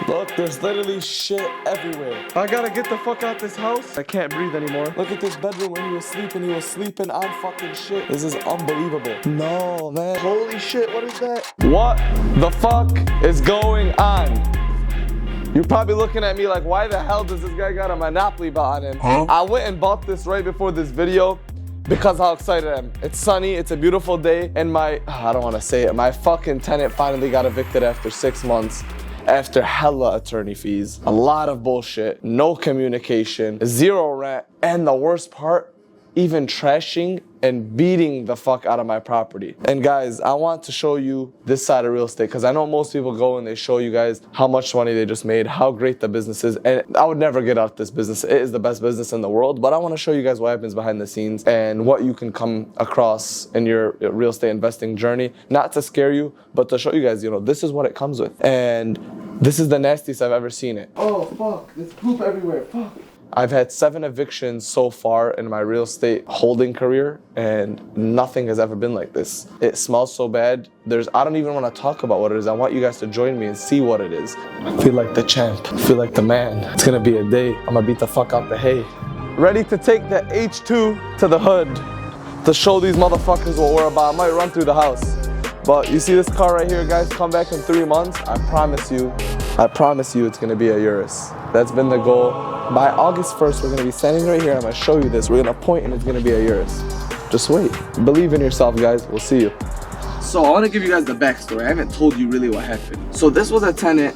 Look, there's literally shit everywhere. I gotta get the fuck out this house. I can't breathe anymore. Look at this bedroom where he was sleeping on fucking shit. This is unbelievable. No, man. Holy shit, what is that? What the fuck is going on? You're probably looking at me like, why the hell does this guy got a Monopoly bot on him? Huh? I went and bought this right before this video because how excited I am. It's sunny, it's a beautiful day, and I don't want to say it, my fucking tenant finally got evicted after 6 months. After hella attorney fees, a lot of bullshit, no communication, zero rent, and the worst part, even trashing and beating the fuck out of my property. And guys, I want to show you this side of real estate because I know most people go and they show you guys how much money they just made, how great the business is, and I would never get out this business. It is the best business in the world, but I want to show you guys what happens behind the scenes and what you can come across in your real estate investing journey. Not to scare you, but to show you guys, this is what it comes with. And this is the nastiest I've ever seen it. Oh fuck, there's poop everywhere, fuck. I've had 7 evictions so far in my real estate holding career, and nothing has ever been like this. It smells so bad. I don't even want to talk about what it is. I want you guys to join me and see what it is. I feel like the champ. I feel like the man. It's gonna be a day. I'm gonna beat the fuck out the hay. Ready to take the H2 to the hood to show these motherfuckers what we're about. I might run through the house. But you see this car right here, guys? Come back in 3 months. I promise you it's gonna be a Urus. That's been the goal. By August 1st, we're gonna be standing right here. I'm gonna show you this. We're gonna point and it's gonna be a Urus. Just wait. Believe in yourself, guys. We'll see you. So I wanna give you guys the backstory. I haven't told you really what happened. So this was a tenant.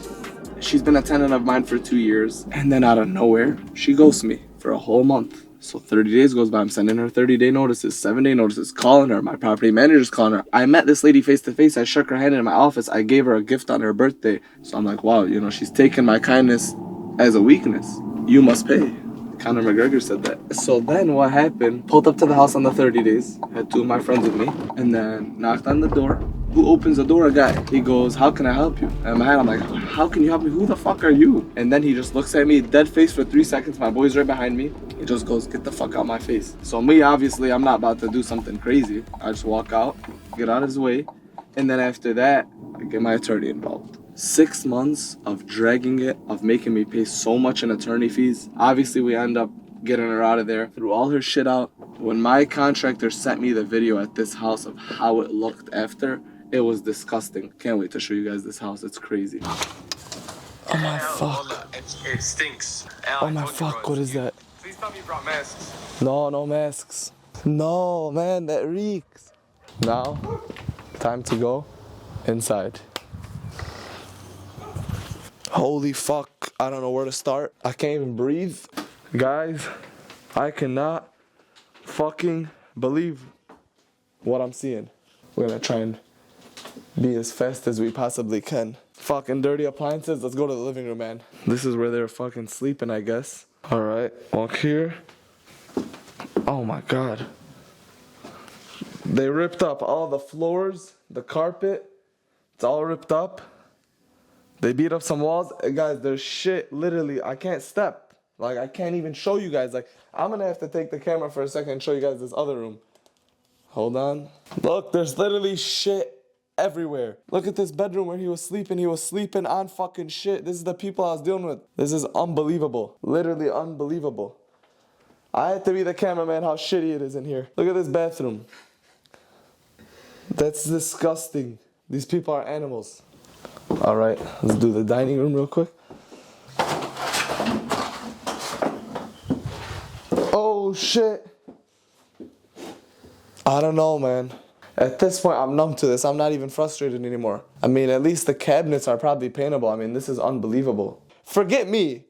She's been a tenant of mine for 2 years. And then out of nowhere, she ghosts me for a whole month. So 30 days goes by, I'm sending her 30-day notices, 7-day notices, calling her, my property manager's calling her. I met this lady face to face, I shook her hand in my office, I gave her a gift on her birthday. So I'm like, wow, she's taking my kindness as a weakness. You must pay. Conor McGregor said that. So then what happened, pulled up to the house on the 30 days, had 2 of my friends with me, and then knocked on the door. Who opens the door? A guy. He goes, how can I help you? And in my head, I'm like, how can you help me? Who the fuck are you? And then he just looks at me, dead face for 3 seconds. My boy's right behind me. He just goes, get the fuck out my face. So me, obviously, I'm not about to do something crazy. I just walk out, get out of his way. And then after that, I get my attorney involved. 6 months of dragging it, of making me pay so much in attorney fees. Obviously, we end up getting her out of there, threw all her shit out. When my contractor sent me the video at this house of how it looked after, it was disgusting. Can't wait to show you guys this house. It's crazy. Oh my fuck. It stinks. Oh my fuck, what is that? Please tell me you brought masks. No masks. No, man, that reeks. Now, time to go inside. Holy fuck, I don't know where to start. I can't even breathe. Guys, I cannot fucking believe what I'm seeing. We're gonna try and be as fast as we possibly can. Fucking dirty appliances, let's go to the living room, man. This is where they're fucking sleeping, I guess. Alright, walk here. Oh my god. They ripped up all the floors, the carpet. It's all ripped up. They beat up some walls. Guys, there's shit, literally, I can't step. Like, I can't even show you guys. Like, I'm gonna have to take the camera for a second and show you guys this other room. Hold on. Look, there's literally shit everywhere. Look at this bedroom where he was sleeping on fucking shit. This is the people I was dealing with. This is unbelievable. Literally unbelievable. I had to be the cameraman how shitty it is in here. Look at this bathroom. That's disgusting. These people are animals. Alright, let's do the dining room real quick. Oh shit. I don't know, man. At this point, I'm numb to this. I'm not even frustrated anymore. I mean, at least the cabinets are probably paintable. I mean, this is unbelievable. Forget me.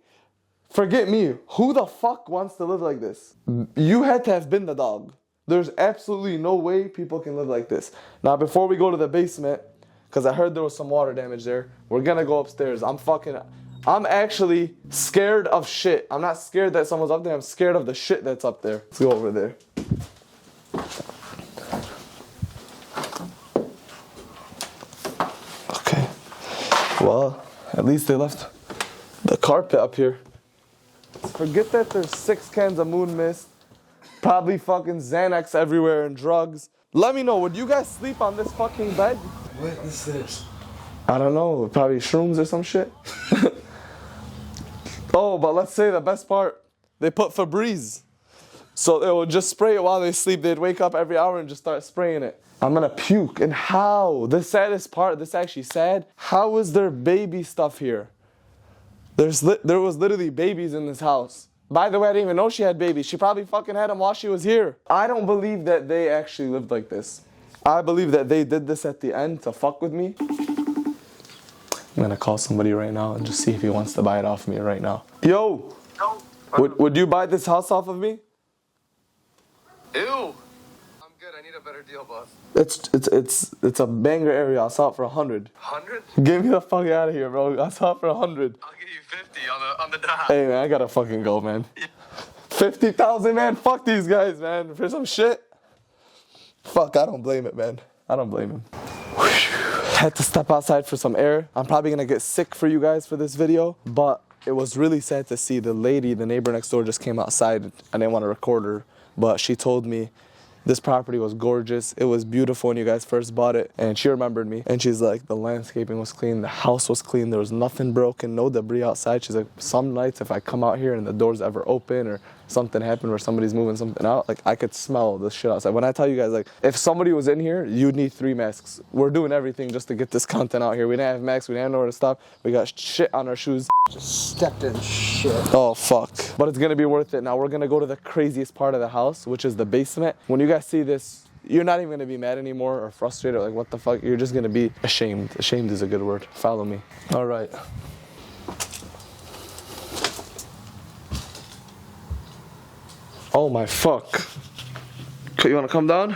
Who the fuck wants to live like this? You had to have been the dog. There's absolutely no way people can live like this. Now, before we go to the basement, because I heard there was some water damage there, we're gonna go upstairs. I'm actually scared of shit. I'm not scared that someone's up there. I'm scared of the shit that's up there. Let's go over there. Okay. Well, at least they left the carpet up here. Forget that there's 6 cans of Moon Mist, probably fucking Xanax everywhere and drugs. Let me know, would you guys sleep on this fucking bed? What is this? I don't know, probably shrooms or some shit. Oh, but let's say the best part, they put Febreze. So it would just spray it while they sleep. They'd wake up every hour and just start spraying it. I'm gonna puke. And how? The saddest part, this is actually sad. How is there baby stuff here? There was literally babies in this house. By the way, I didn't even know she had babies. She probably fucking had them while she was here. I don't believe that they actually lived like this. I believe that they did this at the end to fuck with me. I'm gonna call somebody right now and just see if he wants to buy it off me right now. Yo! Would you buy this house off of me? Ew. I'm good. I need a better deal, boss. It's a banger area. I'll sell it for 100. 100? Get me the fuck out of here, bro. I'll sell it for 100. I'll give you 50 on the dot. Hey man, I gotta fucking go, man. 50,000, man. Fuck these guys, man. For some shit. Fuck, I don't blame it, man. I don't blame him. Had to step outside for some air. I'm probably gonna get sick for you guys for this video, but it was really sad to see the lady, the neighbor next door, just came outside. I didn't want to record her, but she told me this property was gorgeous. It was beautiful when you guys first bought it, and she remembered me. And she's like, the landscaping was clean, the house was clean, there was nothing broken, no debris outside. She's like, some nights if I come out here and the door's ever open or something happened where somebody's moving something out, like I could smell the shit outside. When I tell you guys, like, if somebody was in here, you'd need 3 masks. We're doing everything just to get this content out here. We didn't have masks, we didn't know where to stop. We got shit on our shoes. Just stepped in shit. Oh fuck. But it's gonna be worth it. Now we're gonna go to the craziest part of the house, which is the basement. When you guys see this, you're not even gonna be mad anymore or frustrated, like what the fuck. You're just gonna be ashamed. Ashamed is a good word. Follow me. All right. Oh my fuck. You wanna come down?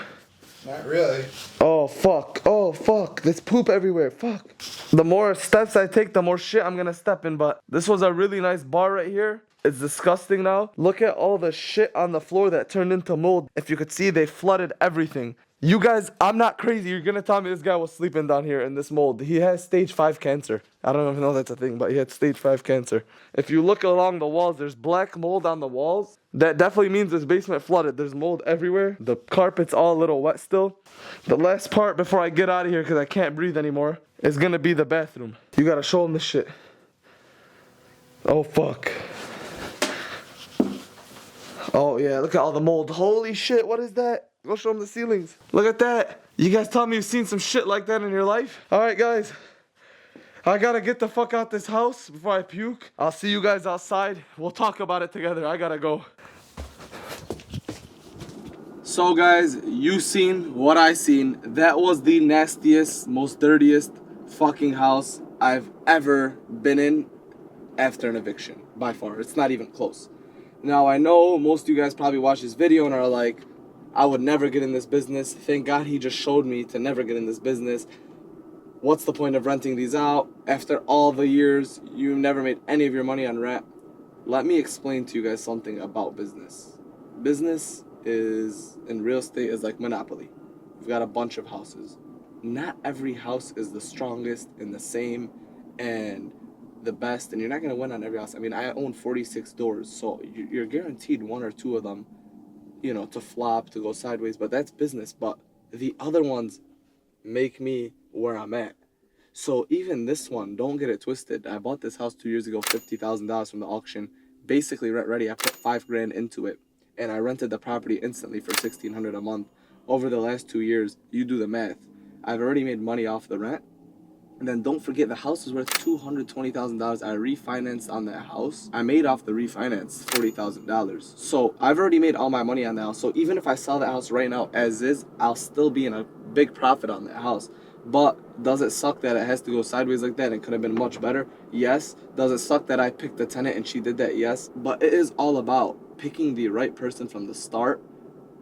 Not really. Oh fuck. Oh fuck. There's poop everywhere. Fuck. The more steps I take, the more shit I'm gonna step in. But this was a really nice bar right here. It's disgusting now. Look at all the shit on the floor that turned into mold. If you could see, they flooded everything. You guys, I'm not crazy. You're gonna tell me this guy was sleeping down here in this mold. He has stage 5 cancer. I don't even know if that's a thing, but he had stage 5 cancer. If you look along the walls, there's black mold on the walls. That definitely means this basement flooded. There's mold everywhere. The carpet's all a little wet still. The last part before I get out of here, because I can't breathe anymore, is gonna be the bathroom. You gotta show him this shit. Oh fuck. Oh yeah, look at all the mold. Holy shit, what is that? Go show them the ceilings. Look at that. You guys tell me you've seen some shit like that in your life? Alright guys, I gotta get the fuck out this house before I puke. I'll see you guys outside. We'll talk about it together. I gotta go. So guys, you seen what I seen. That was the nastiest, most dirtiest fucking house I've ever been in after an eviction. By far, it's not even close. Now I know most of you guys probably watch this video and are like, I would never get in this business. Thank God he just showed me to never get in this business. What's the point of renting these out? After all the years, you've never made any of your money on rent. Let me explain to you guys something about business. Business is, in real estate, is like Monopoly. You've got a bunch of houses. Not every house is the strongest and the same and the best, and you're not going to win on every house. I mean, I own 46 doors, so you're guaranteed 1 or 2 of them, you know, to flop, to go sideways, but that's business. But the other ones make me where I'm at. So even this one, don't get it twisted. I bought this house 2 years ago, $50,000 from the auction, basically rent ready. I put $5,000 into it, and I rented the property instantly for $1,600 a month. Over the last 2 years, you do the math, I've already made money off the rent. And then don't forget, the house is worth $220,000. I refinanced on that house. I made off the refinance $40,000. So I've already made all my money on that house. So even if I sell the house right now as is, I'll still be in a big profit on that house. But does it suck that it has to go sideways like that? It could have been much better. Yes. Does it suck that I picked the tenant and she did that? Yes. But it is all about picking the right person from the start.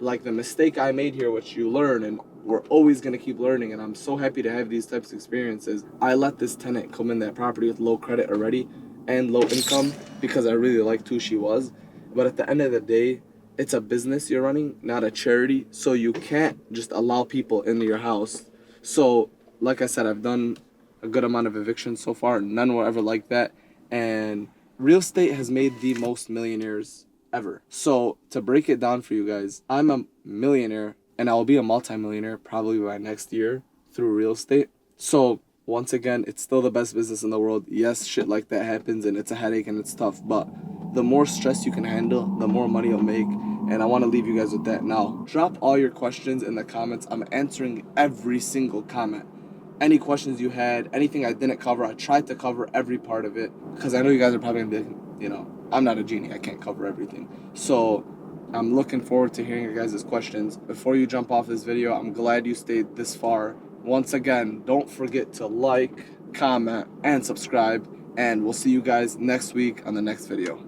Like the mistake I made here, which you learn, and we're always going to keep learning, and I'm so happy to have these types of experiences. I let this tenant come in that property with low credit already and low income because I really liked who she was. But at the end of the day, it's a business you're running, not a charity, so you can't just allow people into your house. So like I said, I've done a good amount of evictions so far. None were ever like that, and real estate has made the most millionaires ever. So to break it down for you guys, I'm a millionaire and I will be a multimillionaire probably by next year through real estate. So Once again, it's still the best business in the world. Yes, shit like that happens and it's a headache and it's tough, but the more stress you can handle, the more money you'll make. And I want to leave you guys with that. Now, drop all your questions in the comments. I'm answering every single comment. Any questions you had, anything I didn't cover, I tried to cover every part of it because I know you guys are probably gonna be like, you know, I'm not a genie, I can't cover everything. So I'm looking forward to hearing your guys' questions. Before you jump off this video, I'm glad you stayed this far. Once again, don't forget to like, comment, and subscribe, and we'll see you guys next week on the next video.